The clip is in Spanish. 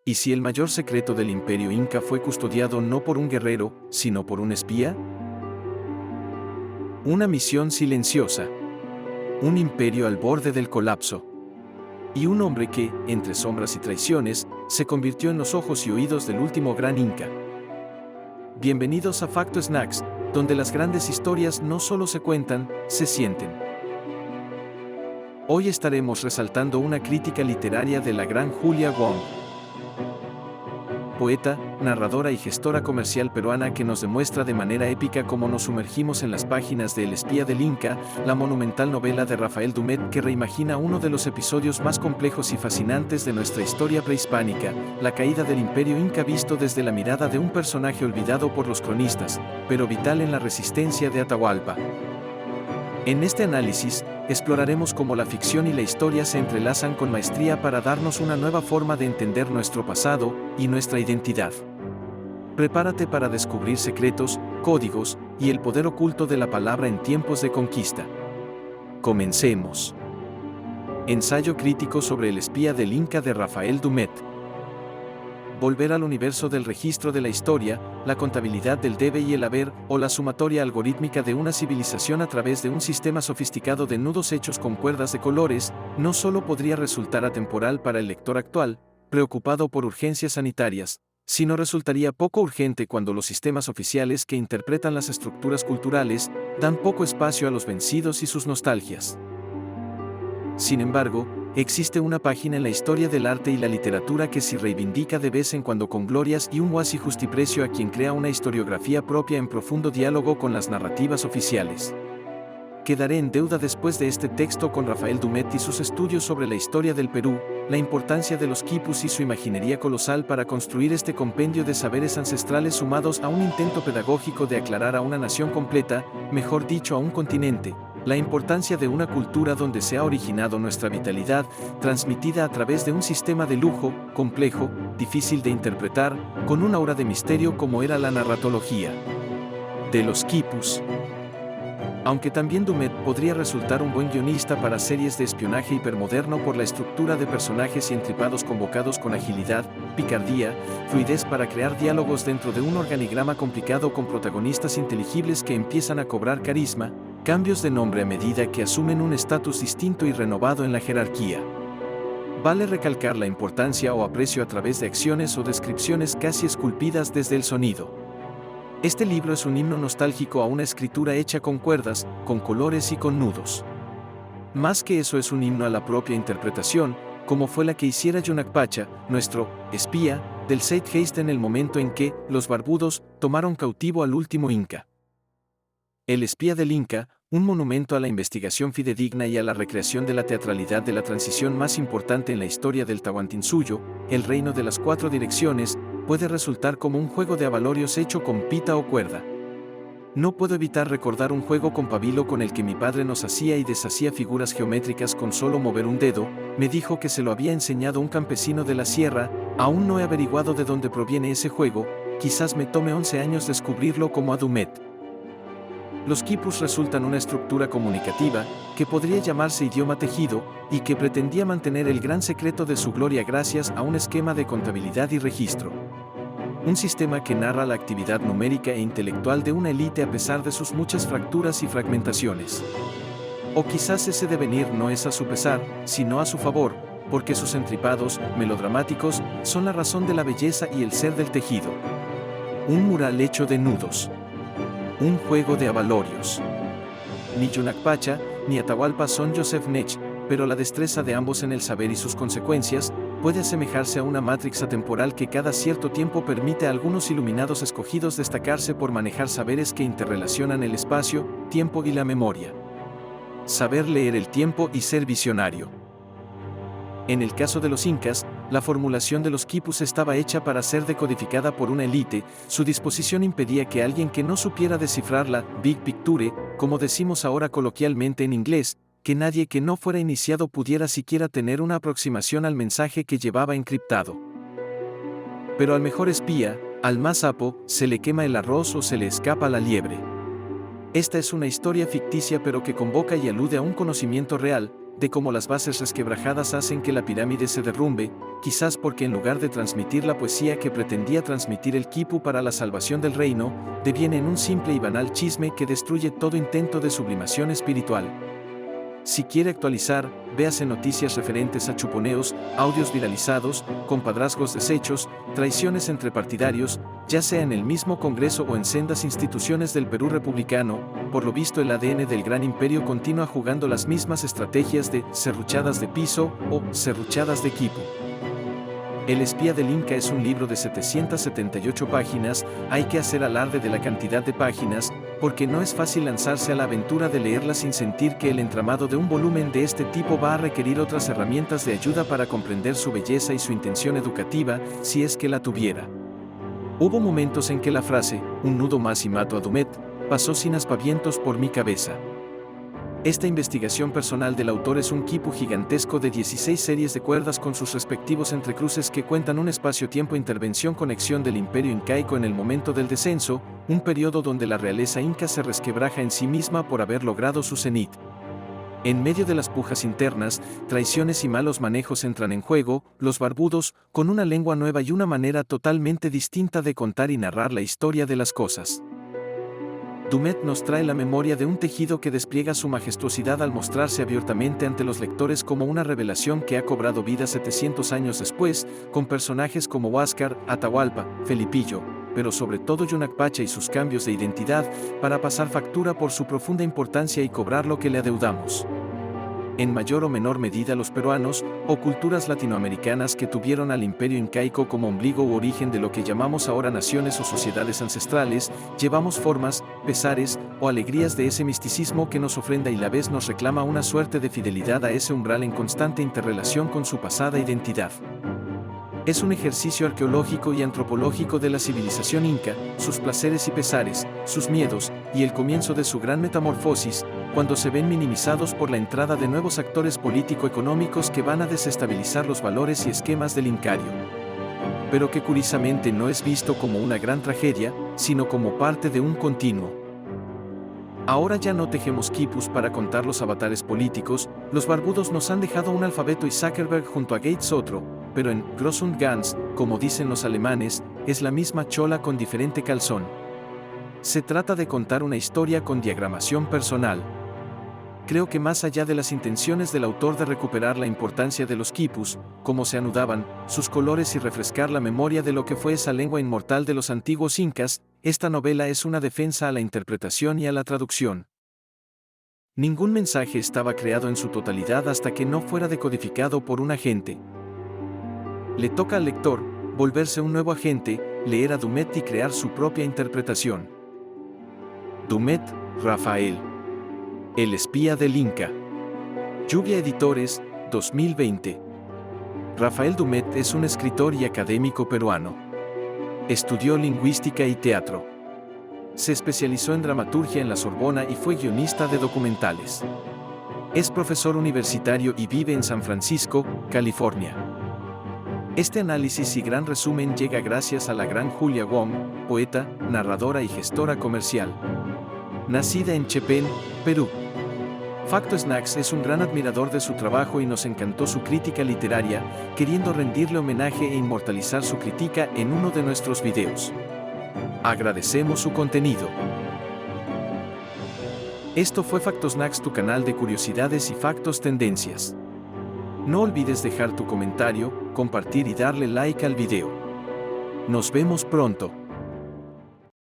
¿Y si el mayor secreto del imperio inca fue custodiado no por un guerrero, sino por un espía? Una misión silenciosa. Un imperio al borde del colapso. Y un hombre que, entre sombras y traiciones, se convirtió en los ojos y oídos del último gran inca. Bienvenidos a Facto Snacks, donde las grandes historias no solo se cuentan, se sienten. Hoy estaremos resaltando una crítica literaria de la gran Julia Wong, poeta, narradora y gestora comercial peruana que nos demuestra de manera épica cómo nos sumergimos en las páginas de El espía del Inca, la monumental novela de Rafael Dumet que reimagina uno de los episodios más complejos y fascinantes de nuestra historia prehispánica, la caída del imperio inca visto desde la mirada de un personaje olvidado por los cronistas, pero vital en la resistencia de Atahualpa. En este análisis, exploraremos cómo la ficción y la historia se entrelazan con maestría para darnos una nueva forma de entender nuestro pasado y nuestra identidad. Prepárate para descubrir secretos, códigos y el poder oculto de la palabra en tiempos de conquista. Comencemos. Ensayo crítico sobre El espía del Inca de Rafael Dumet. Volver al universo del registro de la historia, la contabilidad del debe y el haber, o la sumatoria algorítmica de una civilización a través de un sistema sofisticado de nudos hechos con cuerdas de colores, no solo podría resultar atemporal para el lector actual, preocupado por urgencias sanitarias, sino resultaría poco urgente cuando los sistemas oficiales que interpretan las estructuras culturales dan poco espacio a los vencidos y sus nostalgias. Sin embargo, existe una página en la historia del arte y la literatura que se reivindica de vez en cuando con glorias y un cuasi justiprecio a quien crea una historiografía propia en profundo diálogo con las narrativas oficiales. Quedaré en deuda después de este texto con Rafael Dumet y sus estudios sobre la historia del Perú, la importancia de los quipus y su imaginería colosal para construir este compendio de saberes ancestrales sumados a un intento pedagógico de aclarar a una nación completa, mejor dicho a un continente, la importancia de una cultura donde se ha originado nuestra vitalidad, transmitida a través de un sistema de lujo, complejo, difícil de interpretar, con un aura de misterio como era la narratología de los quipus. Aunque también Dumet podría resultar un buen guionista para series de espionaje hipermoderno por la estructura de personajes y entripados convocados con agilidad, picardía, fluidez para crear diálogos dentro de un organigrama complicado con protagonistas inteligibles que empiezan a cobrar carisma, cambios de nombre a medida que asumen un estatus distinto y renovado en la jerarquía. Vale recalcar la importancia o aprecio a través de acciones o descripciones casi esculpidas desde el sonido. Este libro es un himno nostálgico a una escritura hecha con cuerdas, con colores y con nudos. Más que eso es un himno a la propia interpretación, como fue la que hiciera Yunacpacha, nuestro espía, del Zeitgeist en el momento en que los barbudos tomaron cautivo al último inca. El espía del Inca, un monumento a la investigación fidedigna y a la recreación de la teatralidad de la transición más importante en la historia del Tahuantinsuyo, el reino de las cuatro direcciones, puede resultar como un juego de abalorios hecho con pita o cuerda. No puedo evitar recordar un juego con pabilo con el que mi padre nos hacía y deshacía figuras geométricas con solo mover un dedo. Me dijo que se lo había enseñado un campesino de la sierra. Aún no he averiguado de dónde proviene ese juego, quizás me tome 11 años descubrirlo como a Dumet. Los quipus resultan una estructura comunicativa, que podría llamarse idioma tejido, y que pretendía mantener el gran secreto de su gloria gracias a un esquema de contabilidad y registro. Un sistema que narra la actividad numérica e intelectual de una élite a pesar de sus muchas fracturas y fragmentaciones. O quizás ese devenir no es a su pesar, sino a su favor, porque sus entripados, melodramáticos, son la razón de la belleza y el ser del tejido. Un mural hecho de nudos. Un juego de abalorios. Ni Yunacpacha, ni Atahualpa son Joseph Nech, pero la destreza de ambos en el saber y sus consecuencias, puede asemejarse a una matrix atemporal que cada cierto tiempo permite a algunos iluminados escogidos destacarse por manejar saberes que interrelacionan el espacio, tiempo y la memoria. Saber leer el tiempo y ser visionario. En el caso de los incas, la formulación de los quipus estaba hecha para ser decodificada por una élite, su disposición impedía que alguien que no supiera descifrar la Big Picture, como decimos ahora coloquialmente en inglés, que nadie que no fuera iniciado pudiera siquiera tener una aproximación al mensaje que llevaba encriptado. Pero al mejor espía, al más sapo, se le quema el arroz o se le escapa la liebre. Esta es una historia ficticia pero que convoca y alude a un conocimiento real, de cómo las bases resquebrajadas hacen que la pirámide se derrumbe, quizás porque en lugar de transmitir la poesía que pretendía transmitir el quipu para la salvación del reino, deviene en un simple y banal chisme que destruye todo intento de sublimación espiritual. Si quiere actualizar, véase noticias referentes a chuponeos, audios viralizados, compadrazgos deshechos, traiciones entre partidarios, ya sea en el mismo Congreso o en sendas instituciones del Perú republicano. Por lo visto el ADN del gran imperio continúa jugando las mismas estrategias de serruchadas de piso o serruchadas de equipo. El espía del Inca es un libro de 778 páginas, hay que hacer alarde de la cantidad de páginas, porque no es fácil lanzarse a la aventura de leerla sin sentir que el entramado de un volumen de este tipo va a requerir otras herramientas de ayuda para comprender su belleza y su intención educativa, si es que la tuviera. Hubo momentos en que la frase, un nudo más y mato a Dumet, pasó sin aspavientos por mi cabeza. Esta investigación personal del autor es un quipu gigantesco de 16 series de cuerdas con sus respectivos entrecruces que cuentan un espacio-tiempo intervención-conexión del imperio incaico en el momento del descenso, un periodo donde la realeza inca se resquebraja en sí misma por haber logrado su cenit. En medio de las pujas internas, traiciones y malos manejos entran en juego, los barbudos, con una lengua nueva y una manera totalmente distinta de contar y narrar la historia de las cosas. Dumet nos trae la memoria de un tejido que despliega su majestuosidad al mostrarse abiertamente ante los lectores como una revelación que ha cobrado vida 700 años después, con personajes como Huáscar, Atahualpa, Felipillo, pero sobre todo Yunacpacha y sus cambios de identidad, para pasar factura por su profunda importancia y cobrar lo que le adeudamos. En mayor o menor medida los peruanos, o culturas latinoamericanas que tuvieron al imperio incaico como ombligo u origen de lo que llamamos ahora naciones o sociedades ancestrales, llevamos formas, pesares o alegrías de ese misticismo que nos ofrenda y a la vez nos reclama una suerte de fidelidad a ese umbral en constante interrelación con su pasada identidad. Es un ejercicio arqueológico y antropológico de la civilización inca, sus placeres y pesares, sus miedos, y el comienzo de su gran metamorfosis, cuando se ven minimizados por la entrada de nuevos actores político-económicos que van a desestabilizar los valores y esquemas del incario. Pero que curiosamente no es visto como una gran tragedia, sino como parte de un continuo. Ahora ya no tejemos quipus para contar los avatares políticos, los barbudos nos han dejado un alfabeto y Zuckerberg junto a Gates otro, pero en Groß und Ganz, como dicen los alemanes, es la misma chola con diferente calzón. Se trata de contar una historia con diagramación personal. Creo que más allá de las intenciones del autor de recuperar la importancia de los quipus, cómo se anudaban, sus colores y refrescar la memoria de lo que fue esa lengua inmortal de los antiguos incas, esta novela es una defensa a la interpretación y a la traducción. Ningún mensaje estaba creado en su totalidad hasta que no fuera decodificado por un agente. Le toca al lector volverse un nuevo agente, leer a Dumet y crear su propia interpretación. Dumet, Rafael. El espía del Inca. Lluvia Editores, 2020. Rafael Dumet es un escritor y académico peruano. Estudió lingüística y teatro. Se especializó en dramaturgia en la Sorbona y fue guionista de documentales. Es profesor universitario y vive en San Francisco, California. Este análisis y gran resumen llega gracias a la gran Julia Wong, poeta, narradora y gestora comercial. Nacida en Chepén, Perú. Facto Snacks es un gran admirador de su trabajo y nos encantó su crítica literaria, queriendo rendirle homenaje e inmortalizar su crítica en uno de nuestros videos. Agradecemos su contenido. Esto fue Facto Snacks, tu canal de curiosidades y factos tendencias. No olvides dejar tu comentario, compartir y darle like al video. Nos vemos pronto.